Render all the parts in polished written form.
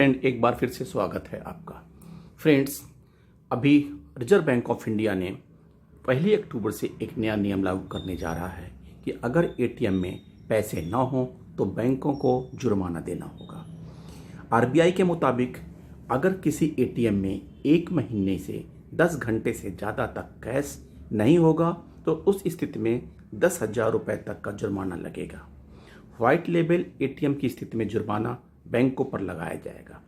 Friend, एक बार फिर से स्वागत है आपका। फ्रेंड्स, अभी रिजर्व बैंक ऑफ इंडिया ने 1 अक्टूबर से एक नया नियम लागू करने जा रहा है कि अगर एटीएम में पैसे ना हो तो बैंकों को जुर्माना देना होगा। आरबीआई के मुताबिक अगर किसी एटीएम में 1 महीने से 10 घंटे से ज़्यादा तक कैश नहीं होगा तो उस स्थिति में 10,000 रुपये तक का जुर्माना लगेगा। व्हाइट लेबल एटीएम की स्थिति में जुर्माना बैंकों पर लगाया जाएगा।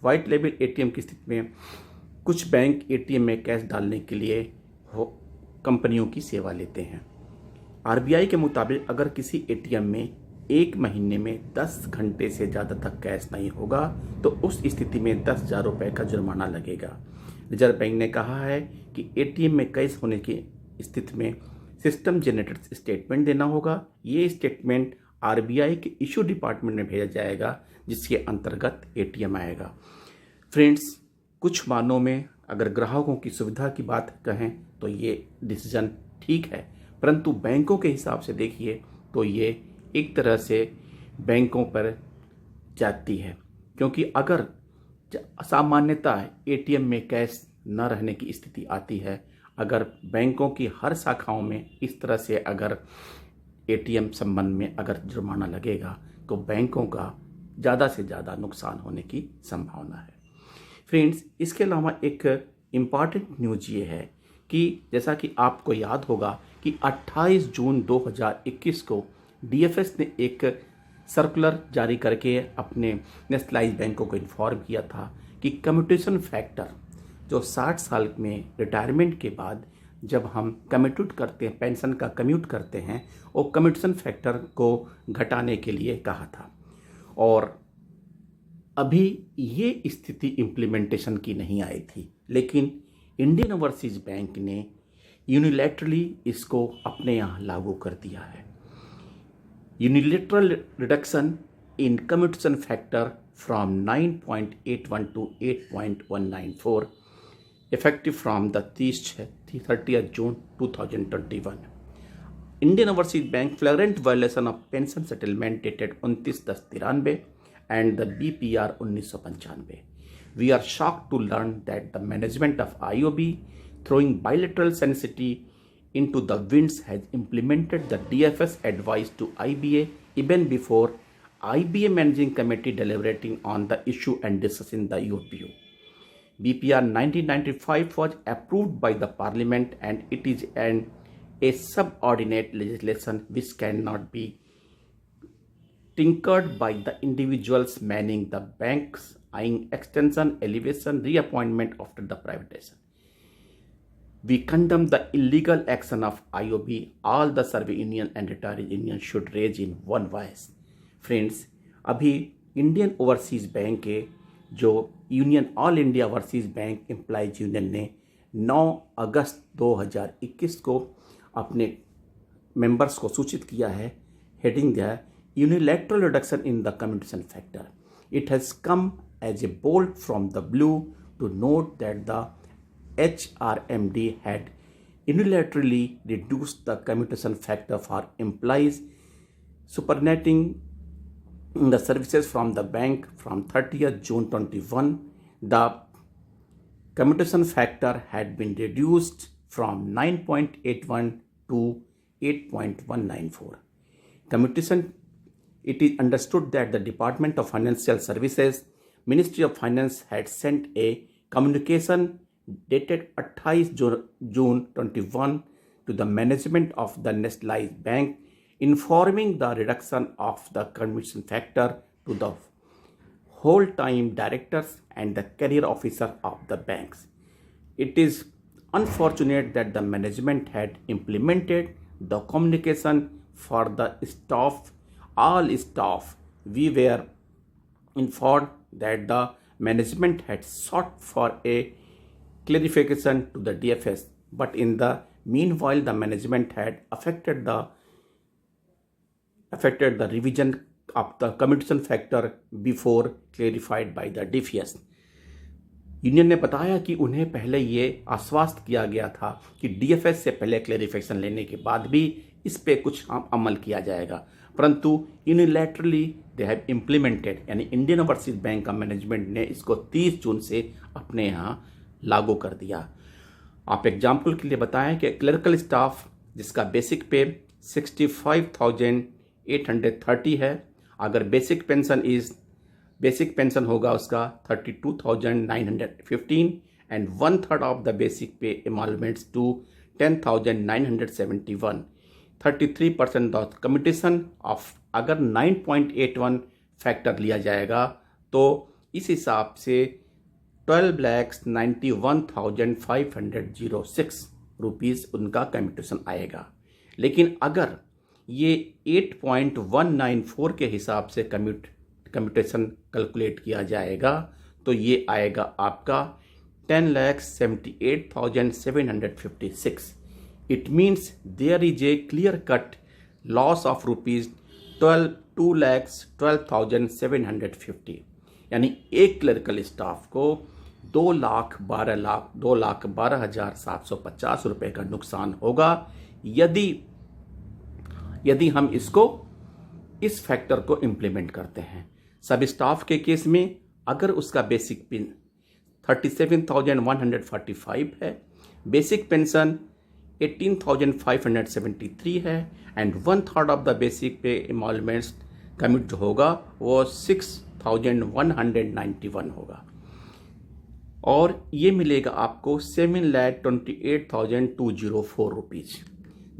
व्हाइट लेबल एटीएम की स्थिति में कुछ बैंक एटीएम में कैश डालने के लिए कंपनियों की सेवा लेते हैं। आरबीआई के मुताबिक अगर किसी एटीएम में 1 महीने में 10 घंटे से ज़्यादा तक कैश नहीं होगा तो उस स्थिति में 10,000 रुपये का जुर्माना लगेगा। रिजर्व बैंक ने कहा है कि एटीएम में कैश होने की स्थिति में सिस्टम जनरेटेड स्टेटमेंट देना होगा। ये स्टेटमेंट आरबीआई के इशू डिपार्टमेंट में भेजा जाएगा जिसके अंतर्गत एटीएम आएगा। फ्रेंड्स, कुछ मानों में अगर ग्राहकों की सुविधा की बात कहें तो ये डिसीजन ठीक है, परंतु बैंकों के हिसाब से देखिए तो ये एक तरह से बैंकों पर जाती है, क्योंकि अगर सामान्यतः एटीएम में कैश न रहने की स्थिति आती है, अगर बैंकों की हर शाखाओं में इस तरह से अगर एटीएम संबंध में अगर जुर्माना लगेगा तो बैंकों का ज़्यादा से ज़्यादा नुकसान होने की संभावना है। फ्रेंड्स, इसके अलावा एक इम्पॉर्टेंट न्यूज़ ये है कि जैसा कि आपको याद होगा कि 28 जून 2021 को डीएफएस ने एक सर्कुलर जारी करके अपने नेशनलाइज बैंकों को इन्फॉर्म किया था कि कम्यूटेशन फैक्टर जो 60 साल में रिटायरमेंट के बाद जब हम कम्यूट करते हैं, पेंशन का कम्यूट करते हैं, वो कम्यूटेशन फैक्टर को घटाने के लिए कहा था। और अभी ये स्थिति इम्प्लीमेंटेशन की नहीं आई थी, लेकिन इंडियन ओवरसीज बैंक ने यूनिलैटरली इसको अपने यहाँ लागू कर दिया है। Unilateral reduction in commutation factor from 9.81 to 8.194 effective from the 30th June 2021. Indian Overseas Bank flagrant violation of pension settlement dated 29/10/93 and the BPR 1995. We are shocked to learn that the management of IOB, throwing bilateral sensitivity into the winds, has implemented the DFS advice to IBA even before IBA Managing Committee deliberating on the issue and discussing the UPU. BPR 1995 was approved by the Parliament and it is a subordinate legislation which cannot be tinkered by the individuals manning the banks, eyeing extension, elevation, reappointment after the privatization. We condemn the illegal action of IOB. All the survey union and retiree union should raise in one voice. Friends, अभी Indian overseas bank के जो union all India overseas bank employees union ने 9 अगस्त 2021 को अपने members को सूचित किया है, हेडिंग दिया है unilateral reduction in the commutation factor. It has come as a bolt from the blue to note that the HRMD had unilaterally reduced the commutation factor for employees superannuating the services from the bank from 30th June 21. The commutation factor had been reduced from 9.81 to 8.194. Commutation, it is understood that the Department of Financial Services, Ministry of Finance had sent a communication dated 28 June 21 to the management of the nationalized bank informing the reduction of the commutation factor to the whole-time directors and the career officer of the banks. It is unfortunate that the management had implemented the communication for the staff, all staff. We were informed that the management had sought for a clarification to the DFS, but in the meanwhile the management had affected the revision of the commutation factor before clarified by the DFS. Union ने बताया कि उन्हें पहले ये आश्वस्त किया गया था कि डीएफएस से पहले क्लेरिफिकेशन लेने के बाद भी इस पे कुछ अमल किया जाएगा, परंतु यूनिलैटरली दे हैव इम्प्लीमेंटेड, यानी इंडियन ओवरसीज बैंक का मैनेजमेंट ने इसको 30 जून से अपने यहाँ लागू कर दिया। आप एग्जाम्पल के लिए बताएं कि क्लर्कल स्टाफ जिसका बेसिक पे 65,830 है, अगर बेसिक पेंशन होगा उसका 32,915 एंड 1/3 ऑफ द बेसिक पे एमॉलमेंट्स टू 10,971, 33% ऑफ कम्यूटेशन ऑफ, अगर 9.81 फैक्टर लिया जाएगा तो इस हिसाब से 12,91,506 रुपीज़ उनका कम्यूटेशन आएगा। लेकिन अगर ये 8.194 के हिसाब से कम्यूटेशन कैलकुलेट किया जाएगा तो ये आएगा आपका 10,78,756। It means there is a clear-cut loss of rupees 2,12,750, यानी एक क्लर्कल स्टाफ को 2,12,750 रुपये का नुकसान होगा यदि हम इसको इस फैक्टर को इम्प्लीमेंट करते हैं। सब स्टाफ के केस में अगर उसका बेसिक पिन 37,145 है, बेसिक पेंशन 18,573 है एंड 1/3 ऑफ द बेसिक पे एमॉलमेंट्स कमिट जो होगा वो 6,191 होगा और ये मिलेगा आपको 7,28,204 रुपीज़।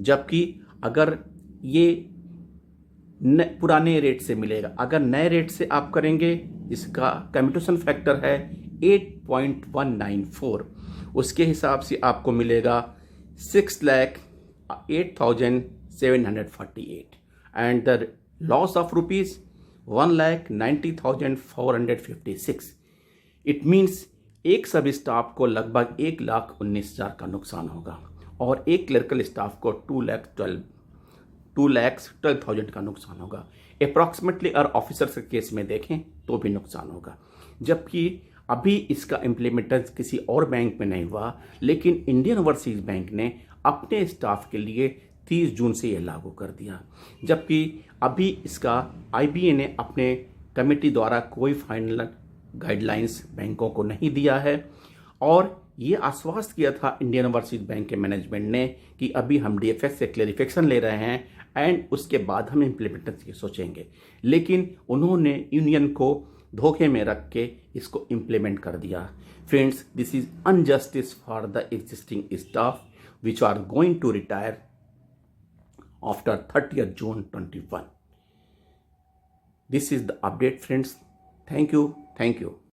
जबकि अगर ये पुराने रेट से मिलेगा, अगर नए रेट से आप करेंगे इसका कम्यूटेशन फैक्टर है 8.194, उसके हिसाब से आपको मिलेगा 6,08,748 and the loss of rupees 1,90,456। It means एक सब स्टाफ को लगभग 1,19,000 का नुकसान होगा और एक क्लर्कल स्टाफ को 2,12,000 का नुकसान होगा अप्रॉक्सीमेटली। और ऑफिसर्स के केस में देखें तो भी नुकसान होगा। जबकि अभी इसका इम्प्लीमेंटेशन किसी और बैंक में नहीं हुआ, लेकिन इंडियन ओवरसीज बैंक ने अपने स्टाफ के लिए 30 जून से ये लागू कर दिया। जबकि अभी इसका IBA ने अपने कमेटी द्वारा कोई फाइनल गाइडलाइंस बैंकों को नहीं दिया है और ये आश्वस्त किया था इंडियन ओवरसीज बैंक के मैनेजमेंट ने कि अभी हम DFS से क्लेरिफिकेशन ले रहे हैं एंड उसके बाद हम इम्प्लीमेंटेशन की सोचेंगे। लेकिन उन्होंने यूनियन को धोखे में रख के इसको इम्प्लीमेंट कर दिया। Friends, this is injustice for the existing staff which are going to retire after 30th June 21. This is the update, friends. Thank you.